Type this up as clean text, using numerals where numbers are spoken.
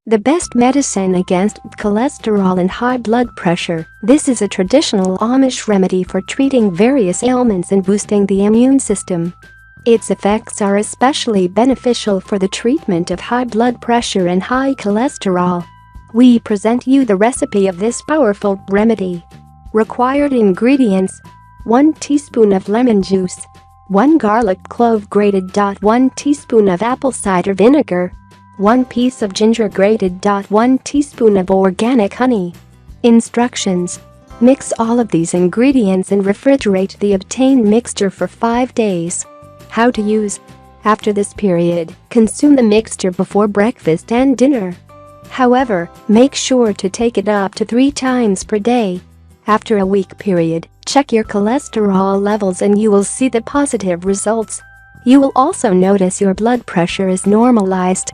The best medicine against cholesterol and high blood pressure. This is a traditional Amish remedy for treating various ailments and boosting the immune system. Its effects are especially beneficial for the treatment of high blood pressure and high cholesterol. We present you the recipe of this powerful remedy. Required ingredients: 1 teaspoon of lemon juice, 1 garlic clove grated. 1 teaspoon of apple cider vinegar, 1 piece of ginger grated. 1 teaspoon of organic honey. Instructions: mix all of these ingredients and refrigerate the obtained mixture for 5 days. How to use: after this period, consume the mixture before breakfast and dinner. However, make sure to take it up to 3 times per day. After a week period, check your cholesterol levels and you will see the positive results. You will also notice your blood pressure is normalized.